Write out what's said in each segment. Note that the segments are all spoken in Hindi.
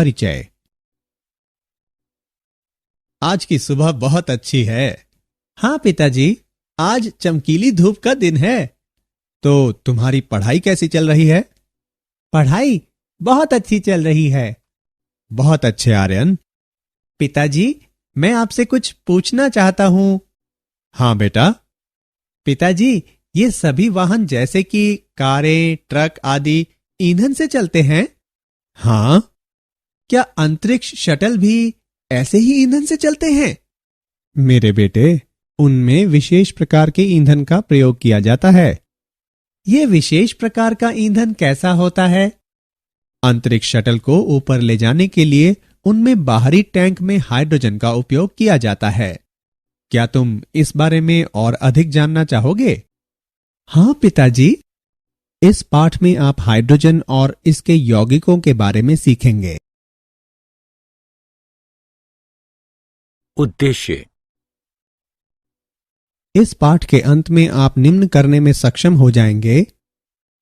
परिचय। आज की सुबह बहुत अच्छी है। हाँ पिताजी, आज चमकीली धूप का दिन है। तो तुम्हारी पढ़ाई कैसी चल रही है? पढ़ाई बहुत अच्छी चल रही है। बहुत अच्छे आर्यन। पिताजी, मैं आपसे कुछ पूछना चाहता हूं। हाँ बेटा। पिताजी, ये सभी वाहन जैसे कि कारें, ट्रक आदि ईंधन से चलते हैं? हाँ। क्या अंतरिक्ष शटल भी ऐसे ही ईंधन से चलते हैं? मेरे बेटे, उनमें विशेष प्रकार के ईंधन का प्रयोग किया जाता है। यह विशेष प्रकार का ईंधन कैसा होता है? अंतरिक्ष शटल को ऊपर ले जाने के लिए उनमें बाहरी टैंक में हाइड्रोजन का उपयोग किया जाता है। क्या तुम इस बारे में और अधिक जानना चाहोगे? हाँ पिताजी। इस पाठ में आप हाइड्रोजन और इसके यौगिकों के बारे में सीखेंगे। उद्देश्य। इस पाठ के अंत में आप निम्न करने में सक्षम हो जाएंगे: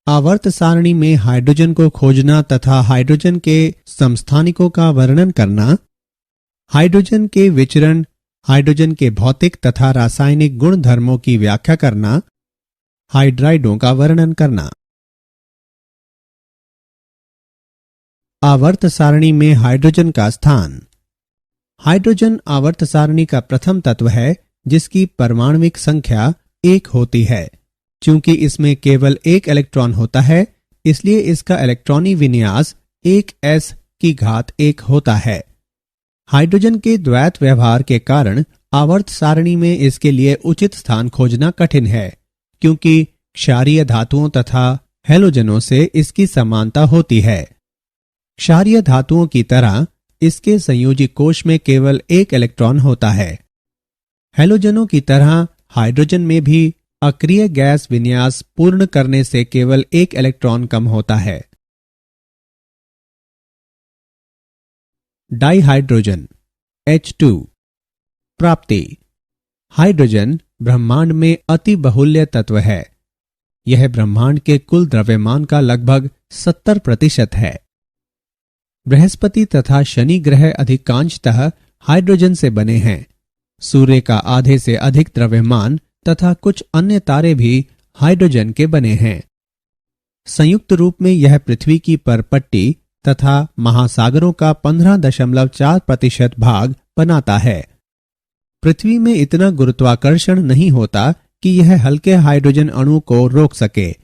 आवर्त सारणी में हाइड्रोजन को खोजना तथा हाइड्रोजन के समस्थानिकों का वर्णन करना, हाइड्रोजन के विचरण, हाइड्रोजन के भौतिक तथा रासायनिक गुण धर्मों की व्याख्या करना, हाइड्राइडों का वर्णन करना। आवर्त सारणी में हाइड्रोजन का स्थान। हाइड्रोजन आवर्त सारणी का प्रथम तत्व है जिसकी परमाणुविक संख्या 1 होती है। चूंकि इसमें केवल एक इलेक्ट्रॉन होता है, इसलिए इसका इलेक्ट्रॉनी विन्यास 1s⁻1 होता है। हाइड्रोजन के द्वैत व्यवहार के कारण आवर्त सारणी में इसके लिए उचित स्थान खोजना कठिन है, क्योंकि क्षारीय धातुओं तथा हैलोजनों से इसकी समानता होती है। क्षारीय धातुओं की तरह इसके संयोजी कोश में केवल एक इलेक्ट्रॉन होता है। हैलोजनों की तरह हाइड्रोजन में भी अक्रिय गैस विन्यास पूर्ण करने से केवल एक इलेक्ट्रॉन कम होता है। डाइहाइड्रोजन H2 प्राप्ति। हाइड्रोजन ब्रह्मांड में अति बहुल्य तत्व है। यह ब्रह्मांड के कुल द्रव्यमान का लगभग 70% है। बृहस्पति तथा शनि ग्रह अधिकांशतः हाइड्रोजन से बने हैं। सूर्य का आधे से अधिक द्रव्यमान तथा कुछ अन्य तारे भी हाइड्रोजन के बने हैं। संयुक्त रूप में यह पृथ्वी की परपट्टी तथा महासागरों का 15.4% भाग बनाता है। पृथ्वी में इतना गुरुत्वाकर्षण नहीं होता कि यह हल्के हाइड्रोजन अणु को रोक सके,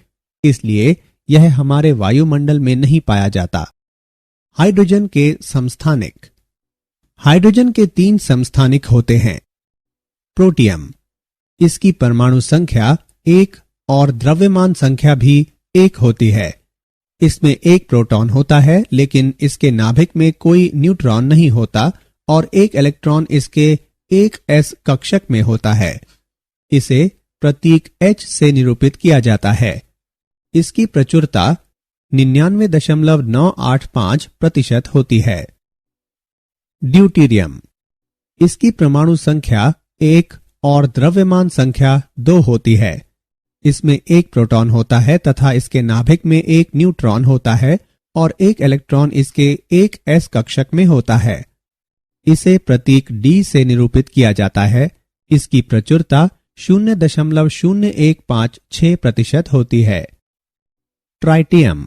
इसलिए यह हमारे वायुमंडल में नहीं पाया जाता। हाइड्रोजन के समस्थानिक। हाइड्रोजन के 3 समस्थानिक होते हैं। प्रोटियम, इसकी परमाणु संख्या 1 और द्रव्यमान संख्या भी 1 होती है। इसमें एक प्रोटॉन होता है, लेकिन इसके नाभिक में कोई न्यूट्रॉन नहीं होता और एक इलेक्ट्रॉन इसके 1s कक्षक में होता है। इसे प्रतीक H से निरूपित किया जाता है। इसकी प्रचुरता 99.985% होती है। ड्यूटेरियम, इसकी परमाणु संख्या 1 और द्रव्यमान संख्या 2 होती है। इसमें एक प्रोटॉन होता है तथा इसके नाभिक में एक न्यूट्रॉन होता है और एक इलेक्ट्रॉन इसके 1s कक्षक में होता है। इसे प्रतीक D से निरूपित किया जाता है। इसकी प्रचुरता 0.0156% होती है। ट्राइटियम,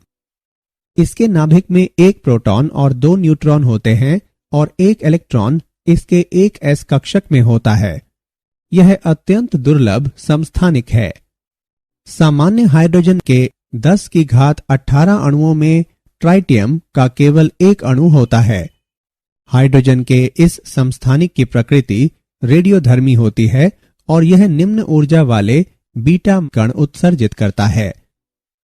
इसके नाभिक में एक प्रोटॉन और 2 न्यूट्रॉन होते हैं और एक इलेक्ट्रॉन इसके 1s कक्षक में होता है। यह अत्यंत दुर्लभ समस्थानिक है। सामान्य हाइड्रोजन के 10⁻18 अणुओं में ट्राइटियम का केवल एक अणु होता है। हाइड्रोजन के इस समस्थानिक की प्रकृति रेडियोधर्मी होती है और यह निम्न ऊर्जा वाले बीटा कण उत्सर्जित करता है।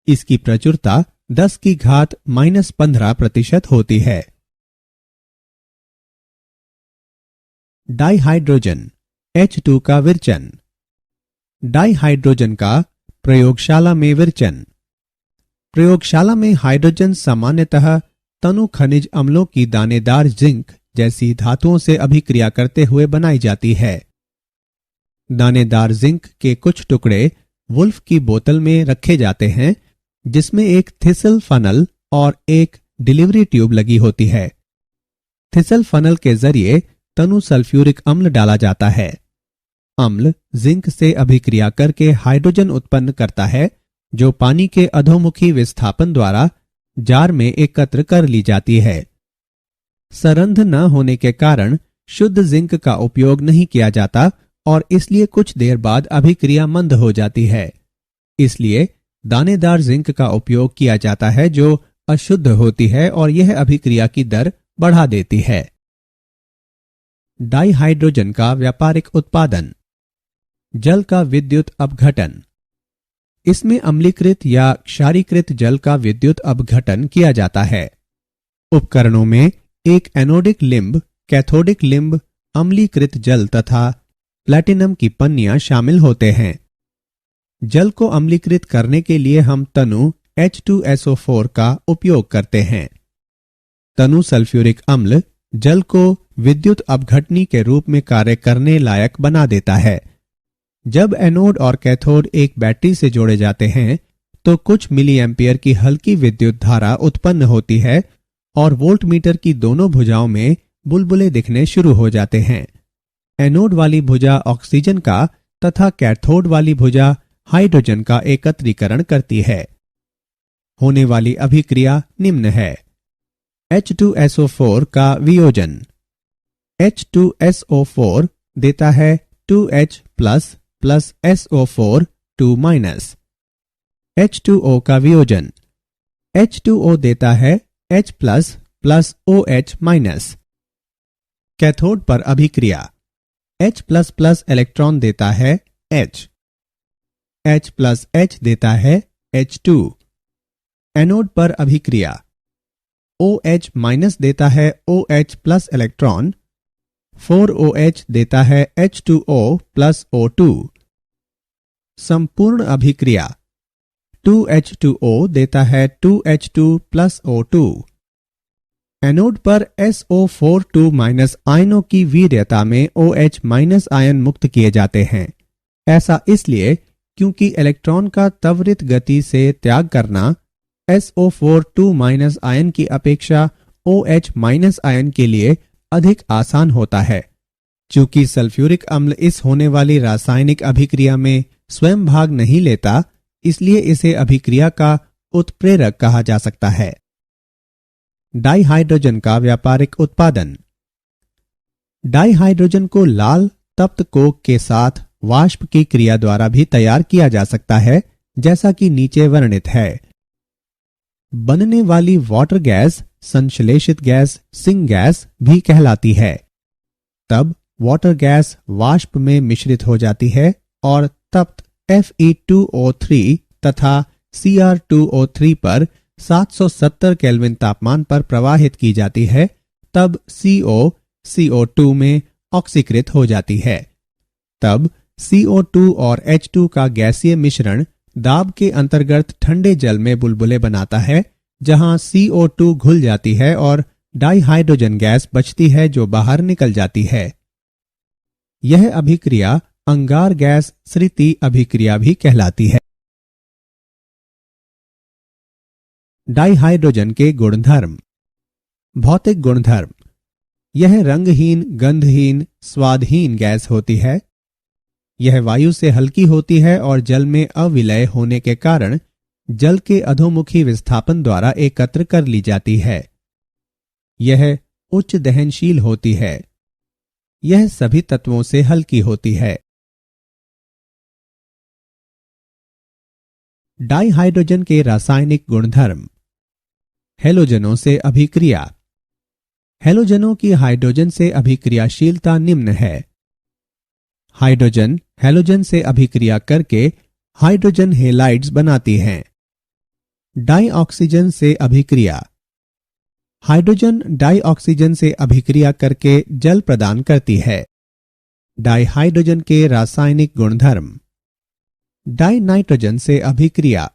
इसकी प्रचुरता 10⁻⁻15% होती है। डाइहाइड्रोजन H2 का विरचन। डाइहाइड्रोजन का प्रयोगशाला में विरचन। प्रयोगशाला में हाइड्रोजन सामान्यतः तनु खनिज अम्लों की दानेदार जिंक जैसी धातुओं से अभिक्रिया करते हुए बनाई जाती है। दानेदार जिंक के कुछ टुकड़े वुल्फ की बोतल में रखे जाते हैं, जिसमें एक थिसल फनल और एक डिलीवरी ट्यूब लगी होती है। थिसल फनल के जरिए तनु सल्फ्यूरिक अम्ल डाला जाता है। अम्ल जिंक से अभिक्रिया करके हाइड्रोजन उत्पन्न करता है, जो पानी के अधोमुखी विस्थापन द्वारा जार में एकत्र कर ली जाती है। सरंध्र न होने के कारण शुद्ध जिंक का उपयोग नहीं किया जाता और इसलिए कुछ देर बाद अभिक्रिया मंद हो जाती है। इसलिए दानेदार जिंक का उपयोग किया जाता है, जो अशुद्ध होती है और यह अभिक्रिया की दर बढ़ा देती है। डाइहाइड्रोजन का व्यापारिक उत्पादन। जल का विद्युत अपघटन। इसमें अम्लीकृत या क्षारीकृत जल का विद्युत अपघटन किया जाता है। उपकरणों में एक एनोडिक लिंब, कैथोडिक लिंब, अम्लीकृत जल तथा प्लैटिनम की पन्नियां शामिल होते हैं। जल को अम्लीकृत करने के लिए हम तनु H2SO4 का उपयोग करते हैं। तनु सल्फ्यूरिक अम्ल जल को विद्युत अपघटनी के रूप में कार्य करने लायक बना देता है। जब एनोड और कैथोड एक बैटरी से जोड़े जाते हैं तो कुछ मिली एम्पियर की हल्की विद्युत धारा उत्पन्न होती है और वोल्टमीटर की दोनों भुजाओं में बुलबुले दिखने शुरू हो जाते हैं। एनोड वाली भुजा ऑक्सीजन का तथा कैथोड वाली भुजा हाइड्रोजन का एकत्रीकरण करती है। होने वाली अभिक्रिया निम्न है। H2SO4 का वियोजन। H2SO4 देता है 2H plus plus SO4 2 minus. H2O का वियोजन। H2O देता है H plus plus OH minus. Cathode पर अभिक्रिया। H प्लस प्लस इलेक्ट्रॉन देता है H। H प्लस H देता है H2। एनोड पर अभिक्रिया। OH माइनस देता है OH प्लस इलेक्ट्रॉन। 4OH देता है H2O प्लस O2। संपूर्ण अभिक्रिया। 2H2O देता है 2H2 प्लस O2। एनोड पर SO4 माइनस आयनों की वीर्यता में OH माइनस आयन मुक्त किए जाते हैं। ऐसा इसलिए क्योंकि इलेक्ट्रॉन का त्वरित गति से त्याग करना SO4 माइनस आयन की अपेक्षा OH माइनस आयन के लिए अधिक आसान होता है। चूंकि सल्फ्यूरिक अम्ल इस होने वाली रासायनिक अभिक्रिया में स्वयं भाग नहीं लेता, इसलिए इसे अभिक्रिया का उत्प्रेरक कहा जा सकता है। डाइहाइड्रोजन का व्यापारिक उत्पादन। डाइहाइड्रोजन को लाल तप्त कोक के साथ वाष्प की क्रिया द्वारा भी तैयार किया जा सकता है, जैसा कि नीचे वर्णित है। बनने वाली वाटर गैस संश्लेषित गैस सिंक गैस भी कहलाती है। तब वाटर गैस वाष्प में मिश्रित हो जाती है और तप्त Fe2O3 तथा Cr2O3 पर 770 केल्विन तापमान पर प्रवाहित की जाती है। तब CO2 में ऑक्सीकृत हो जाती है। तब CO2 और H2 का गैसीय मिश्रण दाब के अंतर्गत ठंडे जल में बुलबुले बनाता है, जहां CO2 घुल जाती है और डाइहाइड्रोजन गैस बचती है जो बाहर निकल जाती है। यह अभिक्रिया अंगार गैस स्थिति अभिक्रिया भी कहलाती है। डाइहाइड्रोजन के गुणधर्म। भौतिक गुणधर्म। यह रंगहीन, गंधहीन, स्वादहीन गैस होती है। यह वायु से हल्की होती है और जल में अविलय होने के कारण जल के अधोमुखी विस्थापन द्वारा एकत्र कर ली जाती है। यह उच्च दहनशील होती है। यह सभी तत्वों से हल्की होती है। डाइहाइड्रोजन के रासायनिक गुणधर्म। हैलोजनों से अभिक्रिया। हैलोजनों की हाइड्रोजन से अभिक्रियाशीलता निम्न है। हाइड्रोजन हैलोजन से अभिक्रिया करके हाइड्रोजन हेलाइड्स बनाती हैं। डाइऑक्सीजन से अभिक्रिया। हाइड्रोजन डाइऑक्सीजन से अभिक्रिया करके जल प्रदान करती है। डाइहाइड्रोजन के रासायनिक गुणधर्म। डाइनाइट्रोजन से अभिक्रिया।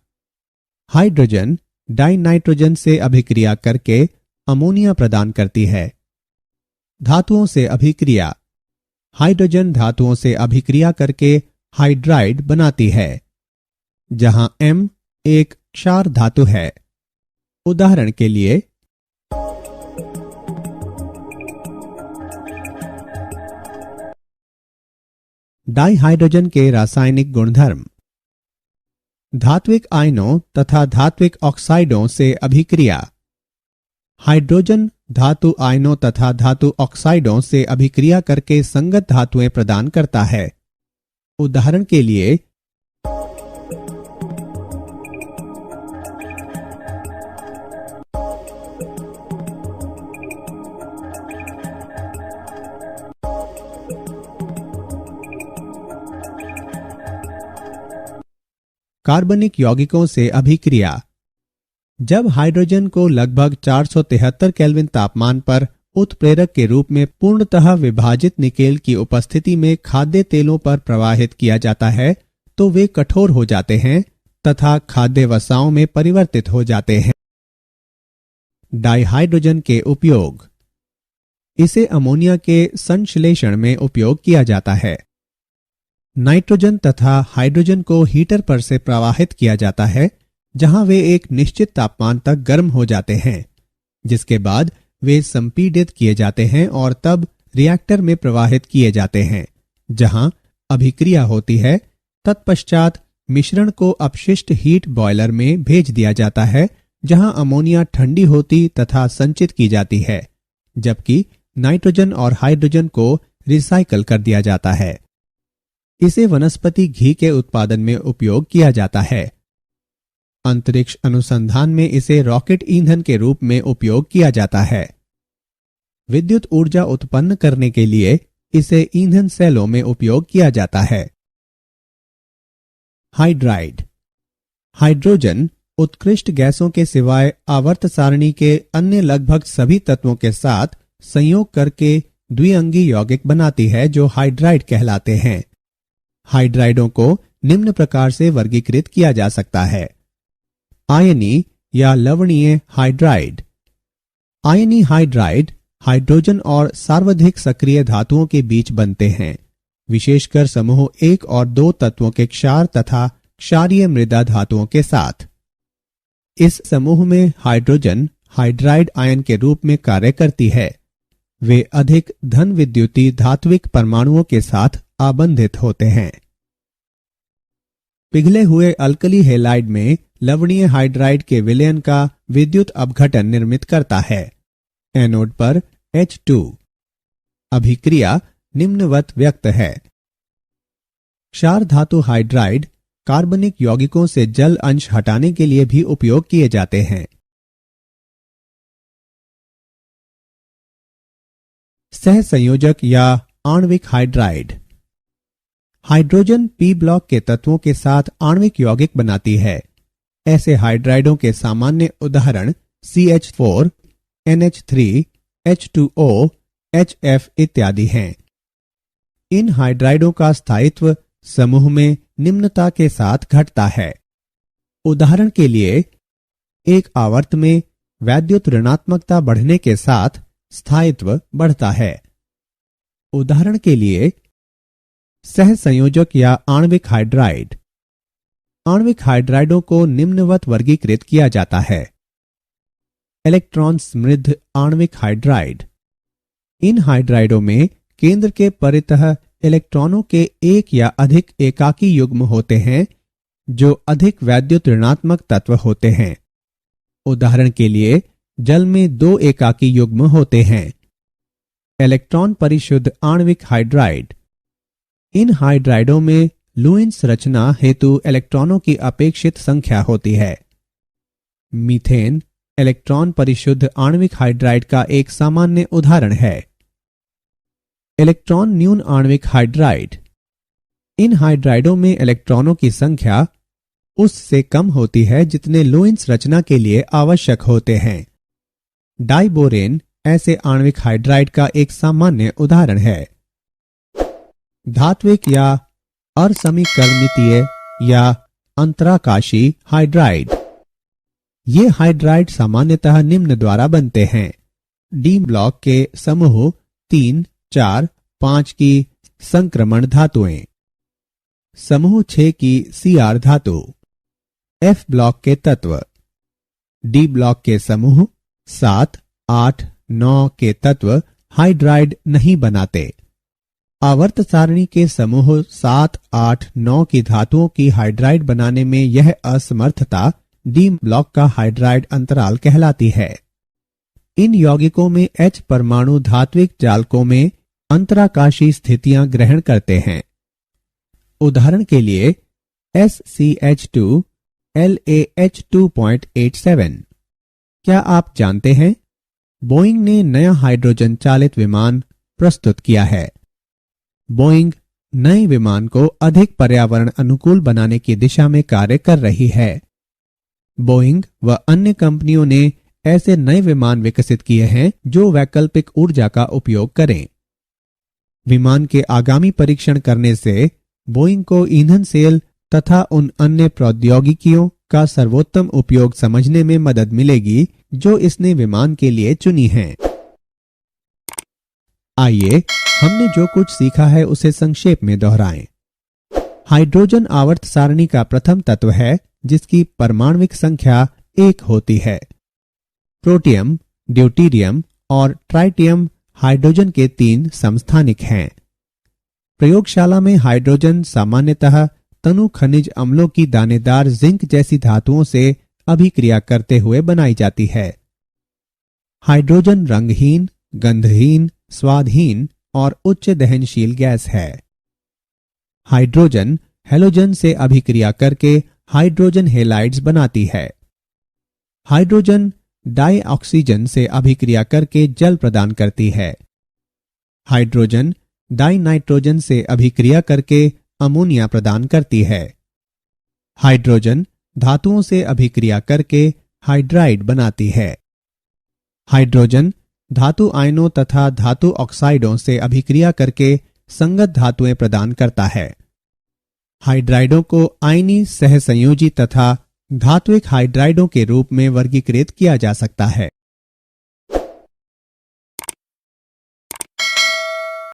हाइड्रोजन डाइनाइट्रोजन से अभिक्रिया करके अमोनिया प्रदान करती है। धातुओं से अभिक्रिया। हाइड्रोजन धातुओं से अभिक्रिया करके हाइड्राइड बनाती है, जहां M एक क्षार धातु है। उदाहरण के लिए डाइहाइड्रोजन के रासायनिक गुणधर्म। धात्विक आयनों तथा धात्विक ऑक्साइडों से अभिक्रिया। हाइड्रोजन धातु आयनों तथा धातु ऑक्साइडों से अभिक्रिया करके संगत धातुएं प्रदान करता है। उदाहरण के लिए कार्बनिक यौगिकों से अभिक्रिया। जब हाइड्रोजन को लगभग 473 केल्विन तापमान पर उत्प्रेरक के रूप में पूर्णतः विभाजित निकेल की उपस्थिति में खाद्य तेलों पर प्रवाहित किया जाता है तो वे कठोर हो जाते हैं तथा खाद्य वसाओं में परिवर्तित हो जाते हैं। डाइहाइड्रोजन के उपयोग। इसे अमोनिया के संश्लेषण में उपयोग किया जाता है। नाइट्रोजन तथा हाइड्रोजन को हीटर पर से प्रवाहित किया जाता है जहां वे एक निश्चित तापमान तक गर्म हो जाते हैं, जिसके बाद वे संपीडित किए जाते हैं और तब रिएक्टर में प्रवाहित किए जाते हैं जहां अभिक्रिया होती है। तत्पश्चात मिश्रण को अपशिष्ट हीट बॉयलर में भेज दिया जाता है जहां अमोनिया ठंडी होती तथा संचित की जाती है, जबकि नाइट्रोजन और हाइड्रोजन को रिसाइकल कर दिया जाता है। इसे वनस्पति घी के उत्पादन में उपयोग किया जाता है। अंतरिक्ष अनुसंधान में इसे रॉकेट ईंधन के रूप में उपयोग किया जाता है। विद्युत ऊर्जा उत्पन्न करने के लिए इसे ईंधन सेलों में उपयोग किया जाता है। हाइड्राइड। हाइड्रोजन उत्कृष्ट गैसों के सिवाय आवर्त सारणी के अन्य लगभग सभी तत्वों के साथ संयोग करके द्विअंगी यौगिक बनाती है जो हाइड्राइड कहलाते हैं। हाइड्राइडों को निम्न प्रकार से वर्गीकृत किया जा सकता है। आयनी या लवणीय हाइड्राइड। आयनी हाइड्राइड हाइड्रोजन और सार्वधिक सक्रिय धातुओं के बीच बनते हैं, विशेषकर समूह 1 और 2 तत्वों के क्षार तथा क्षारीय मृदा धातुओं के साथ। इस समूह में हाइड्रोजन हाइड्राइड आयन के रूप में कार्य करती है। वे अधिक धन विद्युतीय धात्विक परमाणुओं के साथ आबंधित होते हैं। पिघले हुए अल्कली हेलाइड में लवणीय हाइड्राइड के विलयन का विद्युत अपघटन निर्मित करता है। एनोड पर H2। अभिक्रिया निम्नवत व्यक्त है। क्षार धातु हाइड्राइड कार्बनिक यौगिकों से जल अंश हटाने के लिए भी उपयोग किए जाते हैं। सहसंयोजक या आणविक हाइड्राइड। हाइड्रोजन P ब्लॉक के तत्वों के साथ आणविक यौगिक बनाती है। ऐसे हाइड्राइडों के सामान्य उदाहरण CH4, NH3, H2O, HF इत्यादि हैं। इन हाइड्राइडों का स्थायित्व समूह में निम्नता के साथ घटता है। उदाहरण के लिए एक आवर्त में वैद्युत ऋणात्मकता बढ़ने के साथ स्थायित्व बढ़ता है। उदाहरण के लिए सहसंयोजक या आणविक हाइड्राइड। आणविक हाइड्राइडों को निम्नवत वर्गीकृत किया जाता है। इलेक्ट्रॉन समृद्ध आणविक हाइड्राइड। इन हाइड्राइडों में केंद्र के परितः इलेक्ट्रॉनों के एक या अधिक एकाकी युग्म होते हैं जो अधिक वैद्युत ऋणात्मक तत्व होते हैं। उदाहरण के लिए जल में 2 एकाकी युग्म होते हैं। इलेक्ट्रॉन परिशुद्ध आणविक हाइड्राइड। इन हाइड्राइडों में लुईस रचना हेतु इलेक्ट्रॉनों की अपेक्षित संख्या होती है। मीथेन इलेक्ट्रॉन परिशुद्ध आणविक हाइड्राइड का एक सामान्य उदाहरण है। इलेक्ट्रॉन न्यून आणविक हाइड्राइड। इन हाइड्राइडों में इलेक्ट्रॉनों की संख्या उससे कम होती है जितने लुईस रचना के लिए आवश्यक होते हैं। डाइबोरेन ऐसे आणविक हाइड्राइड का एक सामान्य उदाहरण है। धात्विक या असमीकरणितीय या अंतराकाशी हाइड्राइड। ये हाइड्राइड सामान्यतः निम्न द्वारा बनते हैं। डी ब्लॉक के समूह 3, 4, 5 की संक्रमण धातुएं, समूह 6 की Cr धातु, F ब्लॉक के तत्व, डी ब्लॉक के समूह 7, 8, 9 के तत्व हाइड्राइड नहीं बनाते। आवर्त सारणी के समूह 7, 8, 9 की धातुओं की हाइड्राइड बनाने में यह असमर्थता डी ब्लॉक का हाइड्राइड अंतराल कहलाती है। इन यौगिकों में H परमाणु धात्विक जालकों में अंतराकाशी स्थितियां ग्रहण करते हैं। उदाहरण के लिए SCH2 LaH2.87। क्या आप जानते हैं बोइंग ने नया हाइड्रोजन चालित विमान प्रस्तुत किया है। बोइंग नए विमान को अधिक पर्यावरण अनुकूल बनाने की दिशा में कार्य कर रही है। बोइंग व अन्य कंपनियों ने ऐसे नए विमान विकसित किए हैं जो वैकल्पिक ऊर्जा का उपयोग करें। विमान के आगामी परीक्षण करने से बोइंग को ईंधन सेल तथा उन अन्य प्रौद्योगिकियों का सर्वोत्तम उपयोग समझने में मदद मिलेगी जो इसने विमान के लिए चुनी हैं। आइए हमने जो कुछ सीखा है उसे संक्षेप में दोहराएं। हाइड्रोजन आवर्त सारणी का प्रथम तत्व है जिसकी परमाणुविक संख्या 1 होती है। प्रोटियम, ड्यूटीरियम और ट्राइटियम हाइड्रोजन के 3 समस्थानिक हैं। प्रयोगशाला में हाइड्रोजन सामान्यतः तनु खनिज अम्लों की दानेदार जिंक जैसी धातुओं से अभिक्रिया करते हुए बनाई जाती है। हाइड्रोजन रंगहीन, गंधहीन, स्वादहीन और उच्च दहनशील गैस है। हाइड्रोजन हैलोजन से अभिक्रिया करके हाइड्रोजन हेलाइड्स बनाती है। हाइड्रोजन डाई ऑक्सीजन से अभिक्रिया करके जल प्रदान करती है। हाइड्रोजन डाई नाइट्रोजन से अभिक्रिया करके अमोनिया प्रदान करती है। हाइड्रोजन धातुओं से अभिक्रिया करके हाइड्राइड बनाती है। हाइड्रोजन धातु आयनों तथा धातु ऑक्साइडों से अभिक्रिया करके संगत धातुएं प्रदान करता है। हाइड्राइडों को आयनी सहसंयोजी तथा धात्विक हाइड्राइडों के रूप में वर्गीकृत किया जा सकता है।